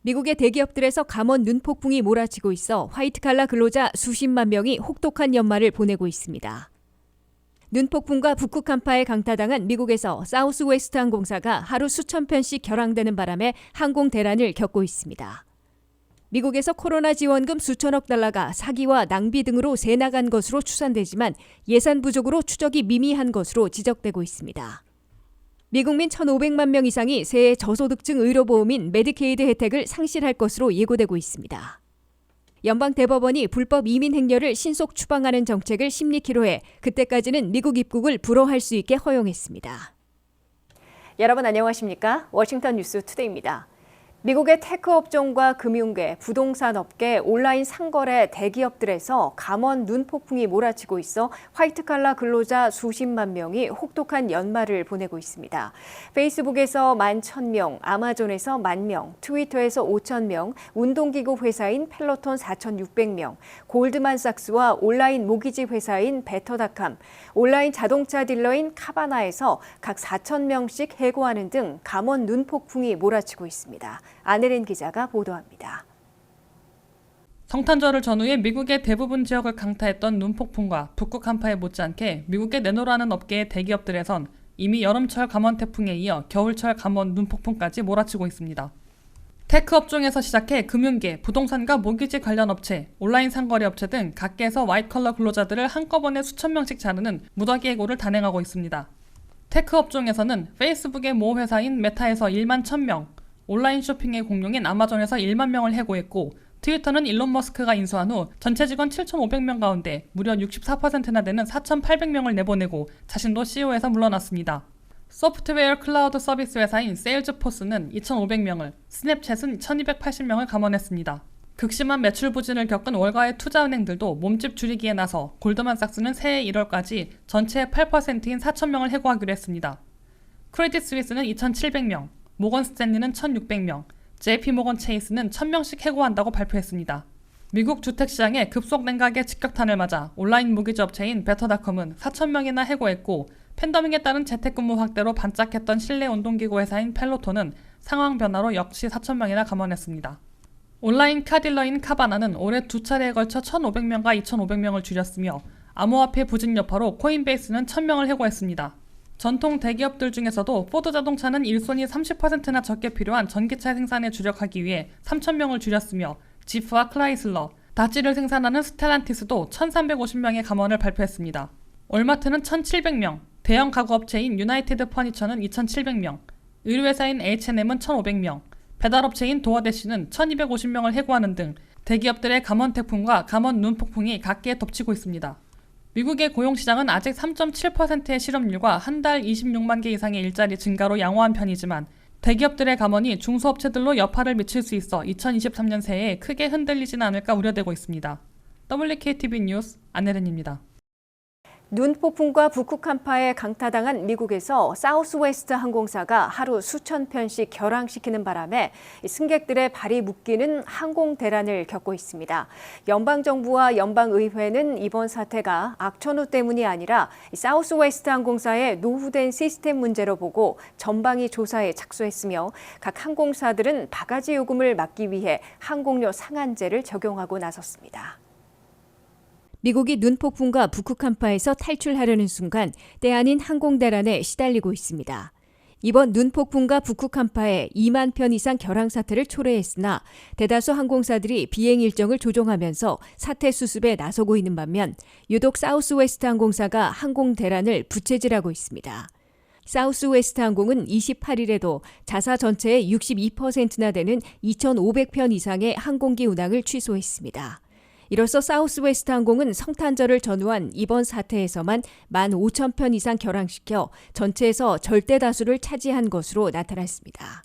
미국의 대기업들에서 감원 눈폭풍이 몰아치고 있어 화이트칼라 근로자 수십만 명이 혹독한 연말을 보내고 있습니다. 눈폭풍과 북극 한파에 강타당한 미국에서 사우스웨스트 항공사가 하루 수천 편씩 결항되는 바람에 항공 대란을 겪고 있습니다. 미국에서 코로나 지원금 수천억 달러가 사기와 낭비 등으로 새나간 것으로 추산되지만 예산 부족으로 추적이 미미한 것으로 지적되고 있습니다. 미국민 1,500만 명 이상이 새해 저소득층 의료보험인 메디케이드 혜택을 상실할 것으로 예고되고 있습니다. 연방대법원이 불법 이민 행렬을 신속 추방하는 정책을 심리키로 해 그때까지는 미국 입국을 불허할 수 있게 허용했습니다. 여러분 안녕하십니까? 워싱턴 뉴스 투데이입니다. 미국의 테크 업종과 금융계, 부동산 업계, 온라인 상거래 대기업들에서 감원 눈폭풍이 몰아치고 있어 화이트칼라 근로자 수십만 명이 혹독한 연말을 보내고 있습니다. 페이스북에서 11,000명, 아마존에서 10,000명, 트위터에서 5,000명, 운동기구 회사인 펠로톤 4,600명, 골드만삭스와 온라인 모기지 회사인 베터닷컴, 온라인 자동차 딜러인 카바나에서 각 4,000명씩 해고하는 등 감원 눈폭풍이 몰아치고 있습니다. 안혜린 기자가 보도합니다. 성탄절을 전후해 미국의 대부분 지역을 강타했던 눈폭풍과 북극 한파에 못지않게 미국의 내노라는 업계의 대기업들에선 이미 여름철 감원 태풍에 이어 겨울철 감원 눈폭풍까지 몰아치고 있습니다. 테크 업종에서 시작해 금융계, 부동산과 모기지 관련 업체, 온라인 상거래 업체 등 각계에서 화이트컬러 근로자들을 한꺼번에 수천 명씩 자르는 무더기 해고를 단행하고 있습니다. 테크 업종에서는 페이스북의 모 회사인 메타에서 1만 1,000명, 온라인 쇼핑의 공룡인 아마존에서 1만 명을 해고했고 트위터는 일론 머스크가 인수한 후 전체 직원 7,500명 가운데 무려 64%나 되는 4,800명을 내보내고 자신도 CEO에서 물러났습니다. 소프트웨어 클라우드 서비스 회사인 세일즈포스는 2,500명을, 스냅챗은 1,280명을 감원했습니다. 극심한 매출 부진을 겪은 월가의 투자은행들도 몸집 줄이기에 나서 골드만삭스는 새해 1월까지 전체의 8%인 4,000명을 해고하기로 했습니다. 크레딧 스위스는 2,700명, 모건 스탠리는 1,600명, JP모건 체이스는 1,000명씩 해고한다고 발표했습니다. 미국 주택시장의 급속 냉각의 직격탄을 맞아 온라인 모기지 업체인 베터닷컴은 4,000명이나 해고했고 팬데믹에 따른 재택근무 확대로 반짝했던 실내 운동기구 회사인 펠로톤은 상황 변화로 역시 4,000명이나 감원했습니다. 온라인 카딜러인 카바나는 올해 두 차례에 걸쳐 1,500명과 2,500명을 줄였으며 암호화폐 부진 여파로 코인베이스는 1,000명을 해고했습니다. 전통 대기업들 중에서도 포드 자동차는 일손이 30%나 적게 필요한 전기차 생산에 주력하기 위해 3,000명을 줄였으며 지프와 클라이슬러, 다찌를 생산하는 스텔란티스도 1,350명의 감원을 발표했습니다. 월마트는 1,700명, 대형 가구업체인 유나이티드 퍼니처는 2,700명, 의류회사인 H&M은 1,500명, 배달업체인 도어대시는 1,250명을 해고하는 등 대기업들의 감원 태풍과 감원 눈폭풍이 각계에 덮치고 있습니다. 미국의 고용시장은 아직 3.7%의 실업률과 한 달 26만 개 이상의 일자리 증가로 양호한 편이지만 대기업들의 감원이 중소업체들로 여파를 미칠 수 있어 2023년 새해에 크게 흔들리지는 않을까 우려되고 있습니다. WKTV 뉴스 안혜린입니다. 눈폭풍과 북극 한파에 강타당한 미국에서 사우스웨스트 항공사가 하루 수천 편씩 결항시키는 바람에 승객들의 발이 묶이는 항공 대란을 겪고 있습니다. 연방정부와 연방의회는 이번 사태가 악천후 때문이 아니라 사우스웨스트 항공사의 노후된 시스템 문제로 보고 전방위 조사에 착수했으며 각 항공사들은 바가지 요금을 막기 위해 항공료 상한제를 적용하고 나섰습니다. 미국이 눈폭풍과 북극 한파에서 탈출하려는 순간 때 아닌 항공 대란에 시달리고 있습니다. 이번 눈폭풍과 북극 한파에 2만 편 이상 결항 사태를 초래했으나 대다수 항공사들이 비행 일정을 조정하면서 사태 수습에 나서고 있는 반면 유독 사우스웨스트 항공사가 항공 대란을 부채질하고 있습니다. 사우스웨스트 항공은 28일에도 자사 전체의 62%나 되는 2,500편 이상의 항공기 운항을 취소했습니다. 이로써 사우스웨스트 항공은 성탄절을 전후한 이번 사태에서만 15,000편 이상 결항시켜 전체에서 절대 다수를 차지한 것으로 나타났습니다.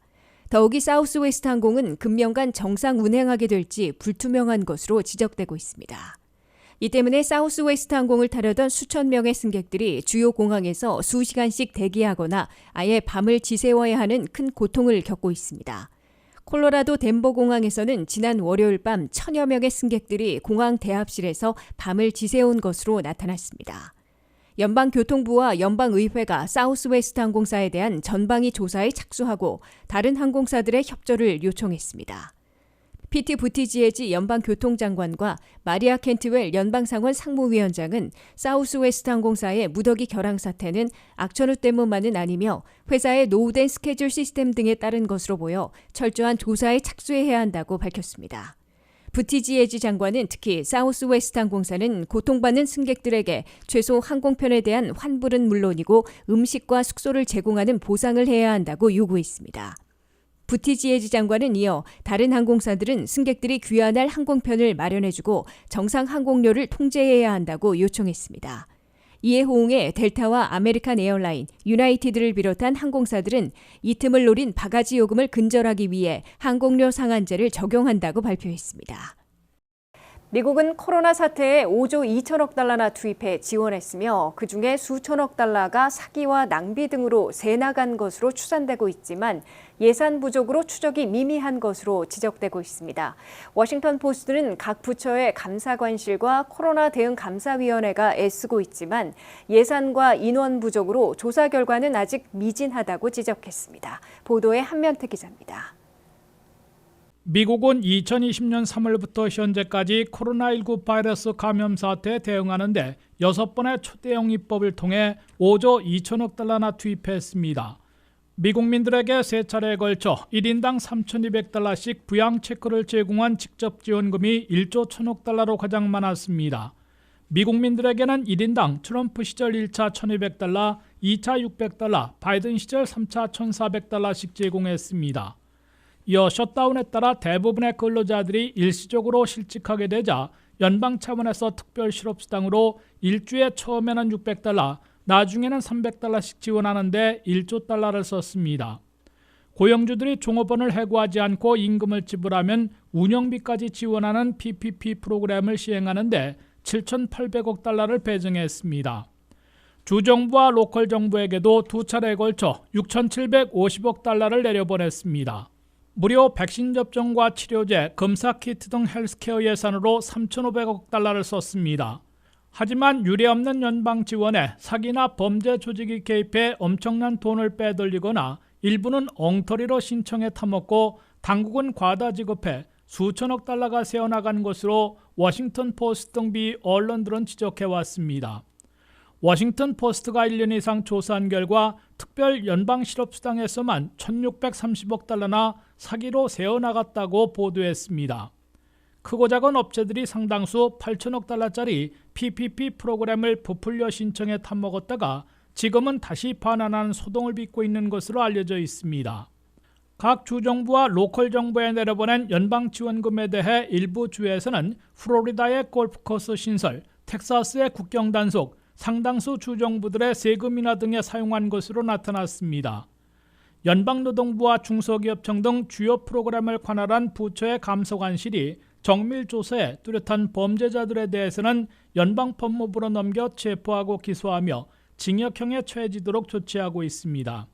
더욱이 사우스웨스트 항공은 금년간 정상 운행하게 될지 불투명한 것으로 지적되고 있습니다. 이 때문에 사우스웨스트 항공을 타려던 수천 명의 승객들이 주요 공항에서 수시간씩 대기하거나 아예 밤을 지새워야 하는 큰 고통을 겪고 있습니다. 콜로라도 덴버 공항에서는 지난 월요일 밤 1,000여 명의 승객들이 공항 대합실에서 밤을 지새운 것으로 나타났습니다. 연방교통부와 연방의회가 사우스웨스트 항공사에 대한 전방위 조사에 착수하고 다른 항공사들의 협조를 요청했습니다. 피트 부티지에지 연방교통장관과 마리아 켄트웰 연방상원 상무위원장은 사우스웨스트 항공사의 무더기 결항 사태는 악천후 때문만은 아니며 회사의 노후된 스케줄 시스템 등에 따른 것으로 보여 철저한 조사에 착수해야 한다고 밝혔습니다. 부티지에지 장관은 특히 사우스웨스트 항공사는 고통받는 승객들에게 최소 항공편에 대한 환불은 물론이고 음식과 숙소를 제공하는 보상을 해야 한다고 요구했습니다. 부티지에지 장관은 이어 다른 항공사들은 승객들이 귀환할 항공편을 마련해주고 정상 항공료를 통제해야 한다고 요청했습니다. 이에 호응해 델타와 아메리칸 에어라인, 유나이티드를 비롯한 항공사들은 이 틈을 노린 바가지 요금을 근절하기 위해 항공료 상한제를 적용한다고 발표했습니다. 미국은 코로나 사태에 5조 2천억 달러나 투입해 지원했으며 그중에 수천억 달러가 사기와 낭비 등으로 새나간 것으로 추산되고 있지만 예산 부족으로 추적이 미미한 것으로 지적되고 있습니다. 워싱턴 포스트는 각 부처의 감사관실과 코로나 대응 감사위원회가 애쓰고 있지만 예산과 인원 부족으로 조사 결과는 아직 미진하다고 지적했습니다. 보도에 한면태 기자입니다. 미국은 2020년 3월부터 현재까지 코로나19 바이러스 감염 사태에 대응하는 데 6번의 초대형 입법을 통해 5조 2천억 달러나 투입했습니다. 미국민들에게 3차례에 걸쳐 1인당 3,200달러씩 부양 체크를 제공한 직접 지원금이 1조 1천억 달러로 가장 많았습니다. 미국민들에게는 1인당 트럼프 시절 1차 1,200달러, 2차 600달러, 바이든 시절 3차 1,400달러씩 제공했습니다. 이어 셧다운에 따라 대부분의 근로자들이 일시적으로 실직하게 되자 연방 차원에서 특별 실업수당으로 일주에 처음에는 600달러, 나중에는 300달러씩 지원하는데 1조 달러를 썼습니다. 고용주들이 종업원을 해고하지 않고 임금을 지불하면 운영비까지 지원하는 PPP 프로그램을 시행하는데 7,800억 달러를 배정했습니다. 주정부와 로컬 정부에게도 두 차례에 걸쳐 6,750억 달러를 내려보냈습니다. 무료 백신 접종과 치료제, 검사 키트 등 헬스케어 예산으로 3,500억 달러를 썼습니다. 하지만 유례없는 연방 지원에 사기나 범죄 조직이 개입해 엄청난 돈을 빼돌리거나 일부는 엉터리로 신청에 타먹고 당국은 과다 지급해 수천억 달러가 새어나간 것으로 워싱턴 포스트 등 미 언론들은 지적해왔습니다. 워싱턴 포스트가 1년 이상 조사한 결과 특별 연방 실업수당에서만 1,630억 달러나 사기로 새어나갔다고 보도했습니다. 크고 작은 업체들이 상당수 8천억 달러짜리 PPP 프로그램을 부풀려 신청해 탑먹었다가 지금은 다시 반환하는 소동을 빚고 있는 것으로 알려져 있습니다. 각 주정부와 로컬 정부에 내려보낸 연방 지원금에 대해 일부 주에서는 플로리다의 골프코스 신설, 텍사스의 국경 단속, 상당수 주정부들의 세금 인하 등에 사용한 것으로 나타났습니다. 연방노동부와 중소기업청 등 주요 프로그램을 관할한 부처의 감사관실이 정밀 조사에 뚜렷한 범죄자들에 대해서는 연방법무부로 넘겨 체포하고 기소하며 징역형에 처해지도록 조치하고 있습니다.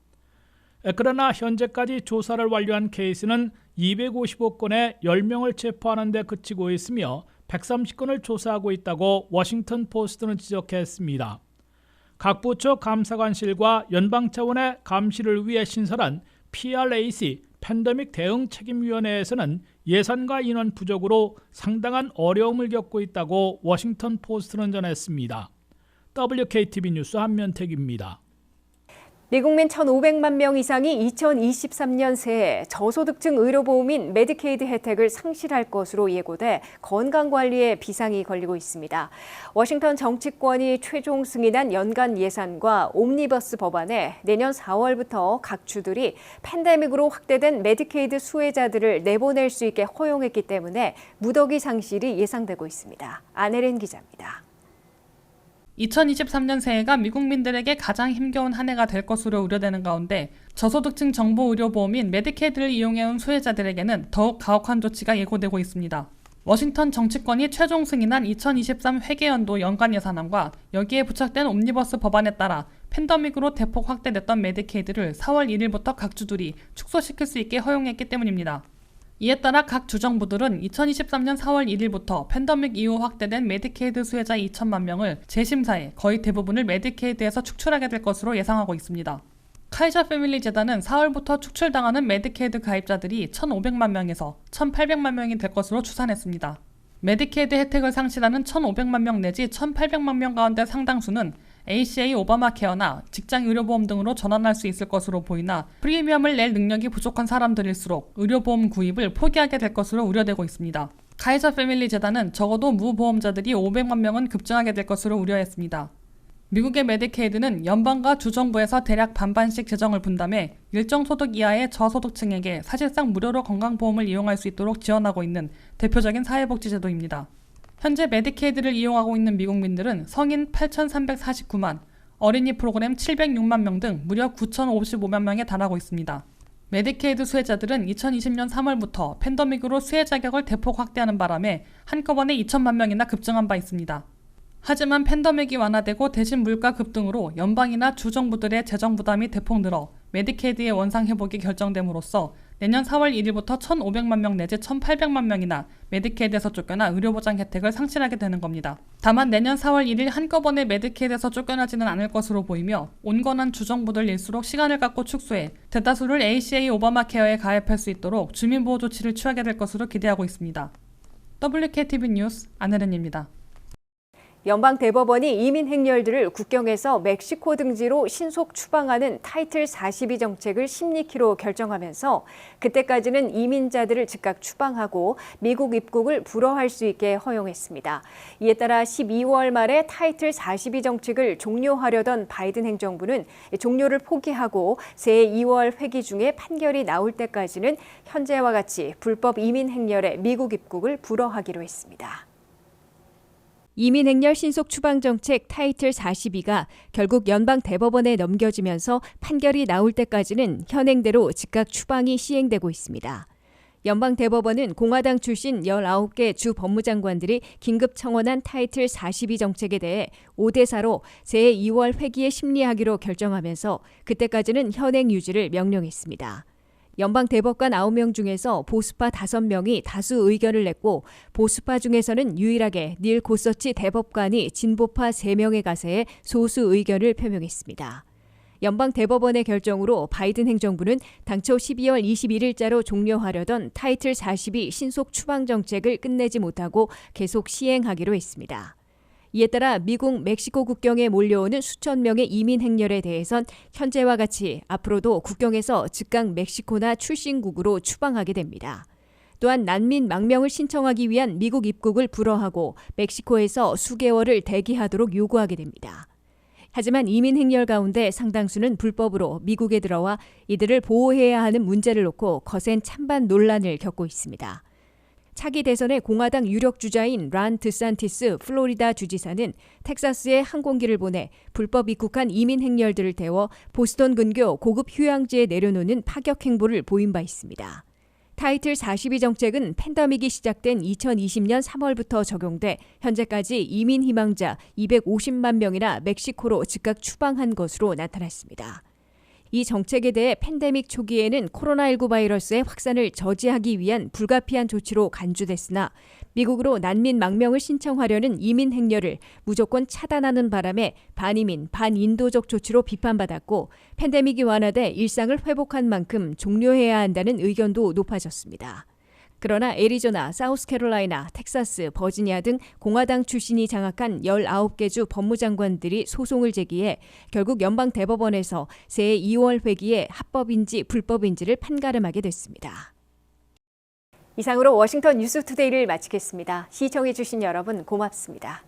그러나 현재까지 조사를 완료한 케이스는 255건에 10명을 체포하는 데 그치고 있으며 130건을 조사하고 있다고 워싱턴 포스트는 지적했습니다. 각 부처 감사관실과 연방 차원의 감시를 위해 신설한 PRAC 팬데믹 대응 책임위원회에서는 예산과 인원 부족으로 상당한 어려움을 겪고 있다고 워싱턴 포스트는 전했습니다. WKTV 뉴스 한면택입니다. 미국민 1,500만 명 이상이 2023년 새해 저소득층 의료보험인 메디케이드 혜택을 상실할 것으로 예고돼 건강관리에 비상이 걸리고 있습니다. 워싱턴 정치권이 최종 승인한 연간 예산과 옴니버스 법안에 내년 4월부터 각 주들이 팬데믹으로 확대된 메디케이드 수혜자들을 내보낼 수 있게 허용했기 때문에 무더기 상실이 예상되고 있습니다. 안혜린 기자입니다. 2023년 새해가 미국민들에게 가장 힘겨운 한 해가 될 것으로 우려되는 가운데 저소득층 정보의료보험인 메디케이드를 이용해온 수혜자들에게는 더욱 가혹한 조치가 예고되고 있습니다. 워싱턴 정치권이 최종 승인한 2023 회계연도 연간 예산안과 여기에 부착된 옴니버스 법안에 따라 팬데믹으로 대폭 확대됐던 메디케이드를 4월 1일부터 각 주들이 축소시킬 수 있게 허용했기 때문입니다. 이에 따라 각 주정부들은 2023년 4월 1일부터 팬데믹 이후 확대된 메디케이드 수혜자 2천만 명을 재심사해 거의 대부분을 메디케이드에서 축출하게 될 것으로 예상하고 있습니다. 카이저 패밀리 재단은 4월부터 축출당하는 메디케이드 가입자들이 1,500만 명에서 1,800만 명이 될 것으로 추산했습니다. 메디케이드 혜택을 상실하는 1,500만 명 내지 1,800만 명 가운데 상당수는 ACA 오바마 케어나 직장 의료보험 등으로 전환할 수 있을 것으로 보이나 프리미엄을 낼 능력이 부족한 사람들일수록 의료보험 구입을 포기하게 될 것으로 우려되고 있습니다. 카이저 패밀리 재단은 적어도 무보험자들이 500만 명은 급증하게 될 것으로 우려했습니다. 미국의 메디케이드는 연방과 주정부에서 대략 반반씩 재정을 분담해 일정 소득 이하의 저소득층에게 사실상 무료로 건강보험을 이용할 수 있도록 지원하고 있는 대표적인 사회복지제도입니다. 현재 메디케이드를 이용하고 있는 미국민들은 성인 8,349만, 어린이 프로그램 706만 명 등 무려 9,055만 명에 달하고 있습니다. 메디케이드 수혜자들은 2020년 3월부터 팬데믹으로 수혜 자격을 대폭 확대하는 바람에 한꺼번에 2천만 명이나 급증한 바 있습니다. 하지만 팬데믹이 완화되고 대신 물가 급등으로 연방이나 주정부들의 재정 부담이 대폭 늘어 메디케이드의 원상 회복이 결정됨으로써 내년 4월 1일부터 1,500만 명 내지 1,800만 명이나 메디케이드에서 쫓겨나 의료보장 혜택을 상실하게 되는 겁니다. 다만 내년 4월 1일 한꺼번에 메디케이드에서 쫓겨나지는 않을 것으로 보이며 온건한 주정부들일수록 시간을 갖고 축소해 대다수를 ACA 오바마 케어에 가입할 수 있도록 주민보호 조치를 취하게 될 것으로 기대하고 있습니다. WKTV 뉴스 안혜린입니다. 연방대법원이 이민 행렬들을 국경에서 멕시코 등지로 신속 추방하는 타이틀 42 정책을 심리키로 결정하면서 그때까지는 이민자들을 즉각 추방하고 미국 입국을 불허할 수 있게 허용했습니다. 이에 따라 12월 말에 타이틀 42 정책을 종료하려던 바이든 행정부는 종료를 포기하고 새해 2월 회기 중에 판결이 나올 때까지는 현재와 같이 불법 이민 행렬의 미국 입국을 불허하기로 했습니다. 이민 행렬 신속 추방 정책 타이틀 42가 결국 연방 대법원에 넘겨지면서 판결이 나올 때까지는 현행대로 즉각 추방이 시행되고 있습니다. 연방 대법원은 공화당 출신 19개 주 법무장관들이 긴급 청원한 타이틀 42 정책에 대해 5대4로 새해 2월 회기에 심리하기로 결정하면서 그때까지는 현행 유지를 명령했습니다. 연방 대법관 9명 중에서 보수파 5명이 다수 의견을 냈고 보수파 중에서는 유일하게 닐 고서치 대법관이 진보파 3명의 가세에 소수 의견을 표명했습니다. 연방 대법원의 결정으로 바이든 행정부는 당초 12월 21일자로 종료하려던 타이틀 42 신속 추방 정책을 끝내지 못하고 계속 시행하기로 했습니다. 이에 따라 미국 멕시코 국경에 몰려오는 수천 명의 이민 행렬에 대해선 현재와 같이 앞으로도 국경에서 즉각 멕시코나 출신국으로 추방하게 됩니다. 또한 난민 망명을 신청하기 위한 미국 입국을 불허하고 멕시코에서 수개월을 대기하도록 요구하게 됩니다. 하지만 이민 행렬 가운데 상당수는 불법으로 미국에 들어와 이들을 보호해야 하는 문제를 놓고 거센 찬반 논란을 겪고 있습니다. 차기 대선의 공화당 유력 주자인 란 드산티스 플로리다 주지사는 텍사스에 항공기를 보내 불법 입국한 이민 행렬들을 태워 보스턴 근교 고급 휴양지에 내려놓는 파격 행보를 보인 바 있습니다. 타이틀 42 정책은 팬데믹이 시작된 2020년 3월부터 적용돼 현재까지 이민 희망자 250만 명이나 멕시코로 즉각 추방한 것으로 나타났습니다. 이 정책에 대해 팬데믹 초기에는 코로나19 바이러스의 확산을 저지하기 위한 불가피한 조치로 간주됐으나 미국으로 난민 망명을 신청하려는 이민 행렬을 무조건 차단하는 바람에 반이민, 반인도적 조치로 비판받았고 팬데믹이 완화돼 일상을 회복한 만큼 종료해야 한다는 의견도 높아졌습니다. 그러나 애리조나, 사우스캐롤라이나, 텍사스, 버지니아 등 공화당 출신이 장악한 19개 주 법무장관들이 소송을 제기해 결국 연방 대법원에서 새해 2월 회기에 합법인지 불법인지를 판가름하게 됐습니다. 이상으로 워싱턴 뉴스투데이를 마치겠습니다. 시청해주신 여러분 고맙습니다.